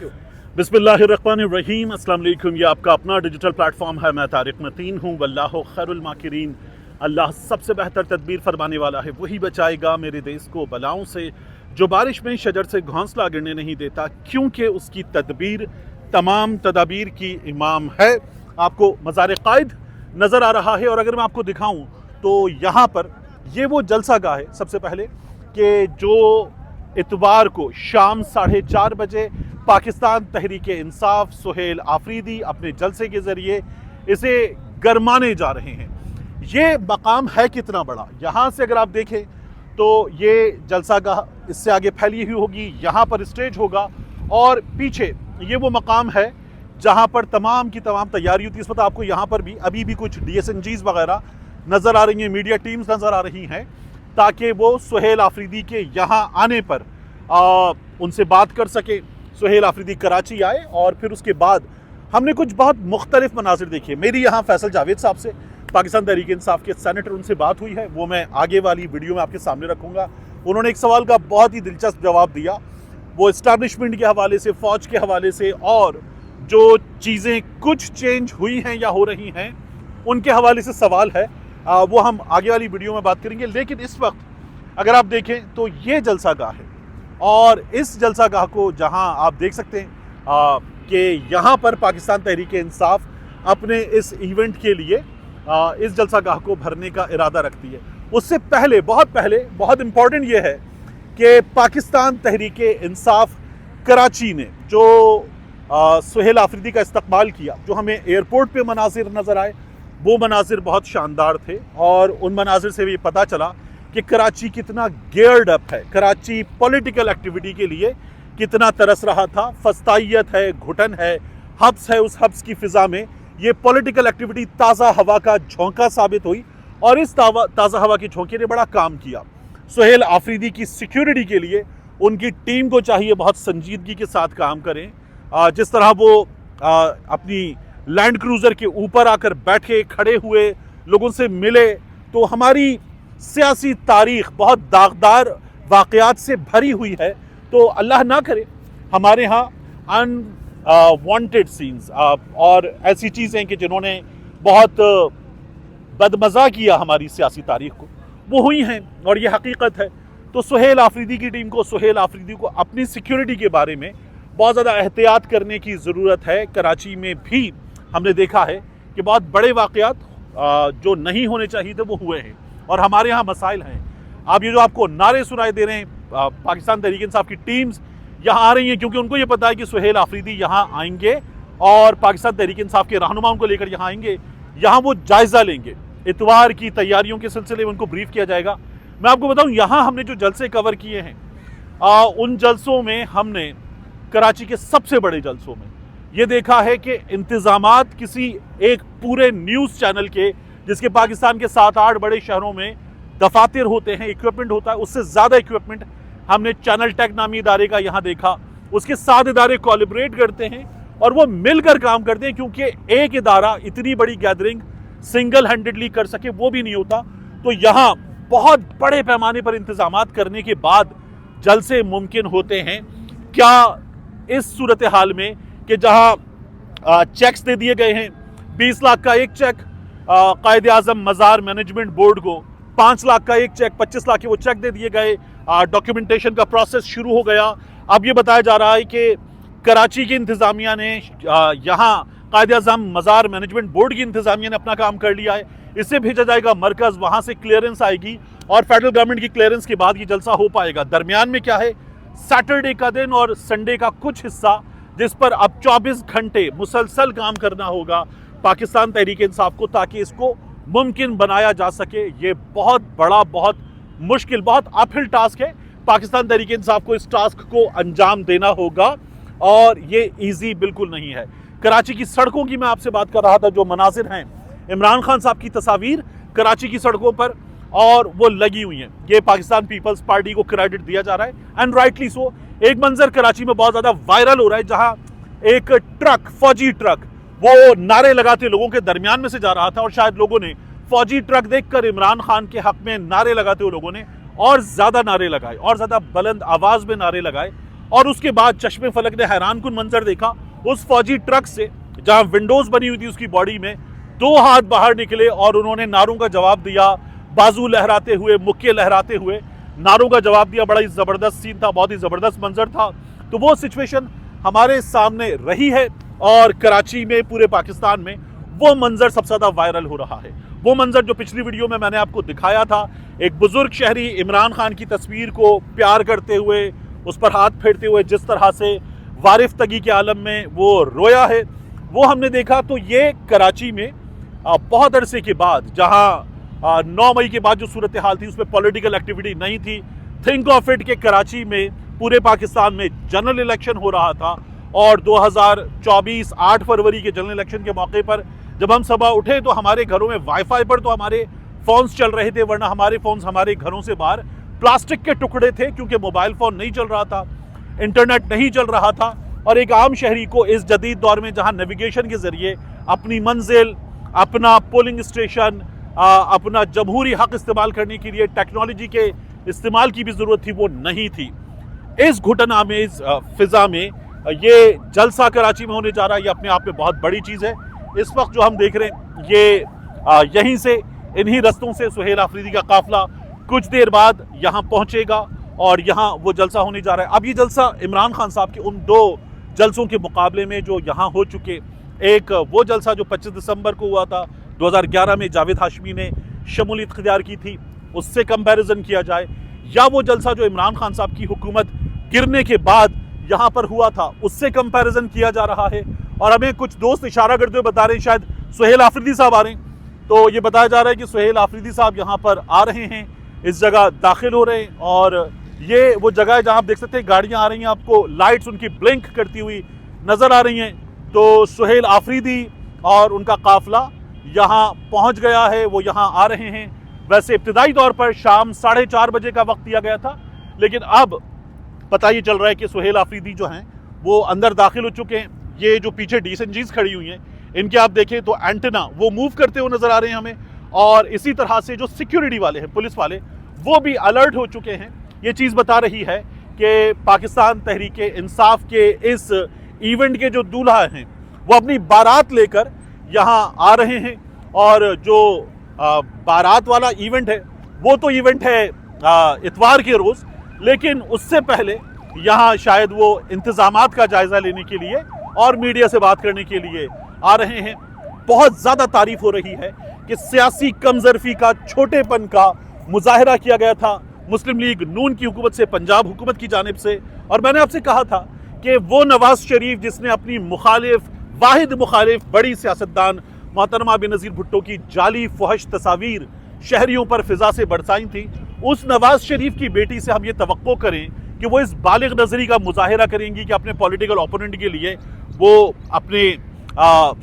बिस्मिल्लाहिर्रहमानिर्रहीम। अस्सलाम वालेकुम। ये आपका अपना डिजिटल प्लेटफॉर्म है। मैं तारिक मतीन हूँ। वल्लाहु खैरुल माकिरीन। अल्लाह सबसे बेहतर तदबीर फरमाने वाला है, वही बचाएगा मेरे देश को बलाओं से। जो बारिश में शजर से घोंसला गिरने नहीं देता, क्योंकि उसकी तदबीर तमाम तदाबीर की इमाम है। आपको मज़ार क़ाइद नज़र आ रहा है, और अगर मैं आपको दिखाऊं तो यहाँ पर ये वो जलसा गाह है। सबसे पहले कि जो इतवार को शाम 4:30 बजे पाकिस्तान तहरीक इंसाफ सुहेल आफरीदी अपने जलसे के ज़रिए इसे गरमाने जा रहे हैं। ये मकाम है कितना बड़ा। यहाँ से अगर आप देखें तो ये जलसा गाह इससे आगे फैली हुई होगी, यहाँ पर स्टेज होगा, और पीछे ये वो मकाम है जहाँ पर तमाम की तमाम तैयारी होती है। इस वक्त आपको यहाँ पर भी अभी भी कुछ DSNGs वगैरह नज़र आ रही हैं, मीडिया टीम्स नज़र आ रही हैं, ताकि वो सुहेल आफरीदी के यहाँ आने पर उनसे बात कर सके। सुहेल आफरीदी कराची आए और फिर उसके बाद हमने कुछ बहुत मुख्तलिफ मनाजिर देखे। मेरी यहाँ फैसल जावेद साहब से, पाकिस्तान तहरीक इंसाफ के सेनेटर, उनसे बात हुई है, वो मैं आगे वाली वीडियो में आपके सामने रखूँगा। उन्होंने एक सवाल का बहुत ही दिलचस्प जवाब दिया। वो इस्टेब्लिशमेंट के हवाले से, फ़ौज के हवाले से, और जो चीज़ें कुछ चेंज हुई हैं या हो रही हैं उनके हवाले से सवाल है। वो हम आगे वाली वीडियो में बात करेंगे। लेकिन इस वक्त अगर आप देखें तो ये जलसा गाह है, और इस जलसा गाह को जहां आप देख सकते हैं कि यहाँ पर पाकिस्तान तहरीक इंसाफ अपने इस इवेंट के लिए इस जलसा गाह को भरने का इरादा रखती है। उससे पहले बहुत इम्पॉर्टेंट ये है कि पाकिस्तान तहरीक इंसाफ कराची ने जो सुहेल आफरीदी का इस्तकबाल किया, जो हमें एयरपोर्ट पे मनाजिर नज़र आए, वो मनाजिर बहुत शानदार थे। और उन मनाजिर से भी पता चला कि कराची कितना गेयर्ड अप है, कराची पॉलिटिकल एक्टिविटी के लिए कितना तरस रहा था। फस्तायत है, घुटन है, हब्स है, उस हब्स की फ़िज़ा में ये पॉलिटिकल एक्टिविटी ताज़ा हवा का झोंका साबित हुई, और इस ताज़ा हवा के झोंके ने बड़ा काम किया। सुहेल आफरीदी की सिक्योरिटी के लिए उनकी टीम को चाहिए बहुत संजीदगी के साथ काम करें। जिस तरह वो अपनी लैंड क्रूज़र के ऊपर आकर बैठे, खड़े हुए, लोगों से मिले, तो हमारी सियासी तारीख बहुत दागदार वाक़यात से भरी हुई है। तो अल्लाह ना करे हमारे यहाँ अनवांटेड सीन्स और ऐसी चीज़ें कि जिन्होंने बहुत बदमज़ा किया हमारी सियासी तारीख को, वो हुई हैं, और ये हकीकत है। तो सुहेल आफरीदी की टीम को, सुहेल आफरीदी को अपनी सिक्योरिटी के बारे में बहुत ज़्यादा एहतियात करने की ज़रूरत है। कराची में भी हमने देखा है कि बहुत बड़े वाक़यात जो नहीं होने चाहिए थे वो हुए हैं, और हमारे यहाँ मसाइल हैं। आप ये जो आपको नारे सुनाई दे रहे हैं, पाकिस्तान तहरीक इंसाफ की टीम्स यहाँ आ रही हैं क्योंकि उनको ये पता है कि सुहेल आफरीदी यहाँ आएंगे, और पाकिस्तान तहरीक इंसाफ के रहनुमाओं को लेकर यहाँ आएंगे। यहाँ वो जायज़ा लेंगे, इतवार की तैयारियों के सिलसिले में उनको ब्रीफ किया जाएगा। मैं आपको बताऊँ, यहाँ हमने जो जलसे कवर किए हैं, उन जलसों में हमने कराची के सबसे बड़े जलसों में ये देखा है कि इंतज़ामात किसी एक पूरे न्यूज़ चैनल के, जिसके पाकिस्तान के 7-8 बड़े शहरों में दफातर होते हैं, इक्विपमेंट होता है, उससे ज़्यादा इक्विपमेंट हमने चैनल टेक नामी इदारे का यहाँ देखा। उसके 7 इदारे कोलैबोरेट करते हैं और वो मिलकर काम करते हैं, क्योंकि एक इदारा इतनी बड़ी गैदरिंग सिंगल हैंडेडली कर सके वो भी नहीं होता। तो यहाँ बहुत बड़े पैमाने पर इंतज़ामात करने के बाद जलसे मुमकिन होते हैं। क्या इस सूरत हाल में कि जहां चेक्स दे दिए गए हैं, 20 लाख का एक चेक कायदे आज़म मज़ार मैनेजमेंट बोर्ड को, 5 लाख का एक चेक, 25 लाख के वो चेक दे दिए गए, डॉक्यूमेंटेशन का प्रोसेस शुरू हो गया। अब ये बताया जा रहा है कि कराची की इंतज़ामिया ने, यहाँ कायदे आज़म मज़ार मैनेजमेंट बोर्ड की इंतज़ामिया ने अपना काम कर लिया है। इसे भेजा जाएगा मरकज़, वहाँ से क्लियरेंस आएगी, और फेडरल गवर्नमेंट की क्लियरेंस के बाद ये जलसा हो पाएगा। दरमियान में क्या है, सैटरडे का दिन और संडे का कुछ हिस्सा, जिस पर अब 24 घंटे मुसलसल काम करना होगा पाकिस्तान तहरीक इंसाफ को, ताकि इसको मुमकिन बनाया जा सके। ये बहुत बड़ा, बहुत मुश्किल, बहुत अपहिल टास्क है। पाकिस्तान तहरीक इंसाफ को इस टास्क को अंजाम देना होगा, और ये ईजी बिल्कुल नहीं है। कराची की सड़कों की मैं आपसे बात कर रहा था, जो मनाजिर हैं, इमरान खान साहब की तस्वीर कराची की सड़कों पर, और वो लगी हुई हैं। ये पाकिस्तान पीपल्स पार्टी को क्रेडिट दिया जा रहा है, एंड राइटली सो। एक मंजर कराची में बहुत ज़्यादा वायरल हो रहा है, जहां एक ट्रक, फौजी ट्रक, वो नारे लगाते लोगों के दरमियान में से जा रहा था, और शायद लोगों ने फौजी ट्रक देखकर इमरान खान के हक में नारे लगाते हुए लोगों ने और ज़्यादा नारे लगाए, और ज़्यादा बुलंद आवाज़ में नारे लगाए, और उसके बाद चश्मे फलक ने हैरान कुन मंजर देखा, उस फौजी ट्रक से जहां विंडोज बनी हुई थी उसकी बॉडी में 2 हाथ बाहर निकले और उन्होंने नारों का जवाब दिया, बाजू लहराते हुए, मुक्के लहराते हुए नारों का जवाब दिया। बड़ा ही जबरदस्त सीन था, बहुत ही जबरदस्त मंजर था। तो वो सिचुएशन हमारे सामने रही है और कराची में, पूरे पाकिस्तान में वो मंजर सबसे ज्यादा वायरल हो रहा है। वो मंजर जो पिछली वीडियो में मैंने आपको दिखाया था, एक बुजुर्ग शहरी इमरान खान की तस्वीर को प्यार करते हुए, उस पर हाथ फेरते हुए जिस तरह से वारिफ्तगी के आलम में वो रोया है, वो हमने देखा। तो ये कराची में बहुत अरसे के बाद, जहां 9 मई के बाद जो सूरत हाल थी उसमें पॉलिटिकल एक्टिविटी नहीं थी, थिंक ऑफ इट के कराची में पूरे पाकिस्तान में जनरल इलेक्शन हो रहा था और 2024 8 फरवरी के जनरल इलेक्शन के मौके पर जब हम सुबह उठे तो हमारे घरों में वाईफाई पर तो हमारे फोन्स चल रहे थे, वरना हमारे फोन्स हमारे घरों से बाहर प्लास्टिक के टुकड़े थे, क्योंकि मोबाइल फोन नहीं चल रहा था, इंटरनेट नहीं चल रहा था। और एक आम शहरी को इस जदीद दौर में जहां नेविगेशन के जरिए अपनी मंजिल, अपना पोलिंग स्टेशन, अपना जमहूरी हक इस्तेमाल करने के लिए टेक्नोलॉजी के इस्तेमाल की भी जरूरत थी, वो नहीं थी। इस घुटना में, इस फिजा में ये जलसा कराची में होने जा रहा है, ये अपने आप में बहुत बड़ी चीज है। इस वक्त जो हम देख रहे हैं ये यहीं से, इन्हीं रस्तों से सुहेल आफरीदी का काफिला कुछ देर बाद यहाँ पहुंचेगा और यहाँ वो जलसा होने जा रहा है। अब ये जलसा इमरान खान साहब के उन 2 जलसों के मुकाबले में जो यहाँ हो चुके, एक वो जलसा जो 25 दिसंबर को हुआ था 2011 में जावेद हाशमी ने शमूलियत इख्तियार की थी, उससे कंपैरिजन किया जाए, या वो जलसा जो इमरान खान साहब की हुकूमत गिरने के बाद यहाँ पर हुआ था उससे कंपैरिजन किया जा रहा है। और हमें कुछ दोस्त इशारा करते हुए बता रहे हैं शायद सुहेल आफरीदी साहब आ रहे हैं, तो ये बताया जा रहा है कि सुहेल आफरीदी साहब यहाँ पर आ रहे हैं, इस जगह दाखिल हो रहे हैं। और ये वो जगह है जहाँ आप देख सकते हैं गाड़ियाँ आ रही हैं, आपको लाइट्स उनकी ब्लिंक करती हुई नजर आ रही हैं। तो सुहेल आफरीदी और उनका काफिला यहाँ पहुँच गया है, वो यहाँ आ रहे हैं। वैसे इब्तिदाई तौर पर शाम 4:30 बजे का वक्त दिया गया था, लेकिन अब पता ये चल रहा है कि सुहेल आफरीदी जो हैं वो अंदर दाखिल हो चुके हैं। ये जो पीछे डीएसएनजीज खड़ी हुई हैं, इनके आप देखें तो एंटेना वो मूव करते हुए नजर आ रहे हैं हमें, और इसी तरह से जो सिक्योरिटी वाले हैं, पुलिस वाले, वो भी अलर्ट हो चुके हैं। ये चीज़ बता रही है कि पाकिस्तान तहरीक इंसाफ के इस इवेंट के जो दूल्हा हैं वो अपनी बारात लेकर यहाँ आ रहे हैं। और जो बारात वाला इवेंट है वो तो इवेंट है इतवार के रोज़, लेकिन उससे पहले यहाँ शायद वो इंतजामात का जायजा लेने के लिए और मीडिया से बात करने के लिए आ रहे हैं। बहुत ज़्यादा तारीफ हो रही है कि सियासी कमजरफी का, छोटेपन का मुजाहरा किया गया था मुस्लिम लीग नून की हुकूमत से, पंजाब हुकूमत की जानिब से। और मैंने आपसे कहा था कि वो नवाज शरीफ जिसने अपनी मुखालिफ, वाहिद मुखालिफ बड़ी सियासतदान मोहतरमा बेनज़ीर भुट्टो की जाली फहश तस्वीर शहरियों पर फिजा से बरसाई थी, उस नवाज शरीफ की बेटी से हम ये तवक्को करें कि वो इस बालिग नजरी का मुजाहरा करेंगी कि अपने पॉलिटिकल ओपोनेंट के लिए वो अपने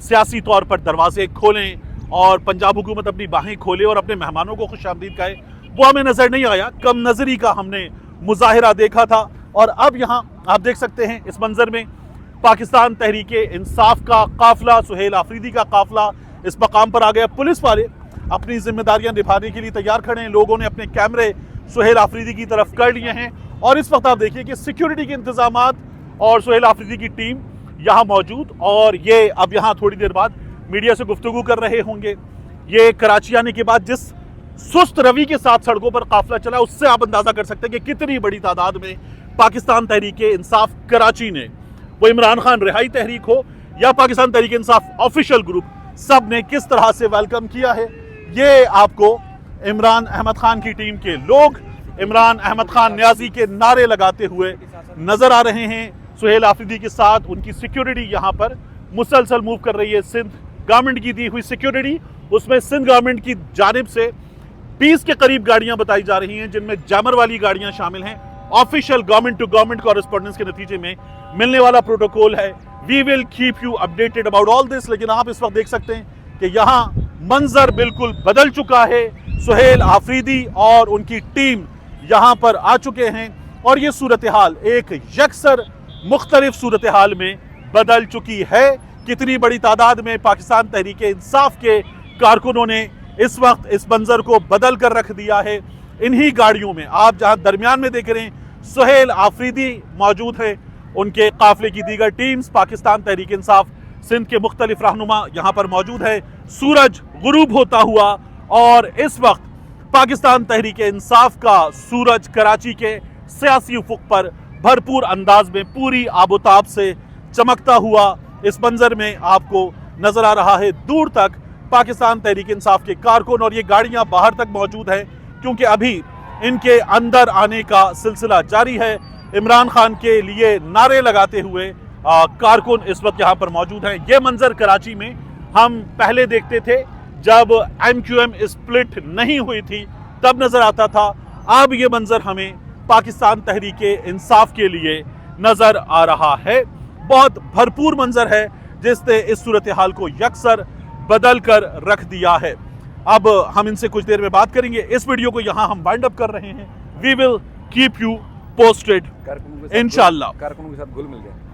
सियासी तौर पर दरवाजे खोलें और पंजाब हुकूमत अपनी बाहें खोले और अपने मेहमानों को खुशामदीद कहे। वो हमें नजर नहीं आया, कम नजरी का हमने मुजाहरा देखा था। और अब यहाँ आप देख सकते हैं इस मंजर में पाकिस्तान तहरीक इंसाफ का काफिला, सुहेल आफरीदी का काफिला इस मकाम पर आ गया। पुलिस वाले अपनी जिम्मेदारियां निभाने के लिए तैयार खड़े हैं, लोगों ने अपने कैमरे सुहेल आफरीदी की तरफ कर लिए हैं। और इस वक्त आप देखिए कि सिक्योरिटी के इंतजामात और सुहेल आफरीदी की टीम यहाँ मौजूद, और ये अब यहाँ थोड़ी देर बाद मीडिया से गुफ्तगू कर रहे होंगे। ये कराची आने के बाद जिस सुस्त रवि के साथ सड़कों पर काफिला चला, उससे आप अंदाजा कर सकते हैं कि कितनी बड़ी तादाद में पाकिस्तान तहरीक इंसाफ कराची ने, वो इमरान खान रिहाई तहरीक हो या पाकिस्तान तहरीक इंसाफ ऑफिशियल ग्रुप, सब ने किस तरह से वेलकम किया है। ये आपको इमरान अहमद खान की टीम के लोग इमरान अहमद खान न्याजी के नारे लगाते हुए नजर आ रहे हैं। सुहेल आफरीदी के साथ उनकी सिक्योरिटी यहाँ पर मुसलसल मूव कर रही है। सिंध गवर्नमेंट की दी हुई सिक्योरिटी, उसमें सिंध गवर्नमेंट की जानिब से 20 के करीब गाड़ियां बताई जा रही हैं, जिनमें जैमर वाली गाड़ियां शामिल हैं। Official government to government correspondence के नतीजे में मिलने वाला प्रोटोकॉल है। We will keep you updated about all this. लेकिन आप इस वक्त देख सकते हैं कि यहाँ मंजर बिल्कुल बदल चुका है। सुहेल आफरीदी और उनकी टीम यहाँ पर आ चुके हैं और ये सूरत हाल एक यकसर मुख्तलिफ सूरत हाल में बदल चुकी है। कितनी बड़ी तादाद में पाकिस्तान तहरीक इंसाफ के कारकुनों ने इस वक्त इस मंजर को बदल कर रख दिया है। इन्हीं गाड़ियों में आप जहां दरमियान में देख रहे हैं सुहेल आफरीदी मौजूद है, उनके काफिले की दीगर टीम्स, पाकिस्तान तहरीक इंसाफ सिंध के मुख्तलिफ रहनुमा यहाँ पर मौजूद है। सूरज गुरूब होता हुआ और इस वक्त पाकिस्तान तहरीक इंसाफ का सूरज कराची के सियासी उफुक पर भरपूर अंदाज में पूरी आबोताब से चमकता हुआ इस मंजर में आपको नजर आ रहा है। दूर तक पाकिस्तान तहरीक इंसाफ के कारकुन और ये गाड़ियां बाहर तक मौजूद है, क्योंकि अभी इनके अंदर आने का सिलसिला जारी है। इमरान खान के लिए नारे लगाते हुए कारकुन इस वक्त यहाँ पर मौजूद हैं। ये मंजर कराची में हम पहले देखते थे जब MQM स्प्लिट नहीं हुई थी, तब नजर आता था। अब ये मंजर हमें पाकिस्तान तहरीक इंसाफ के लिए नजर आ रहा है। बहुत भरपूर मंजर है जिसने इस सूरत हाल को यकसर बदल कर रख दिया है। अब हम इनसे कुछ देर में बात करेंगे। इस वीडियो को यहाँ हम वाइंड अप कर रहे हैं। We will keep you posted इंशाल्लाह। कारकुनों के साथ घुल मिल गया।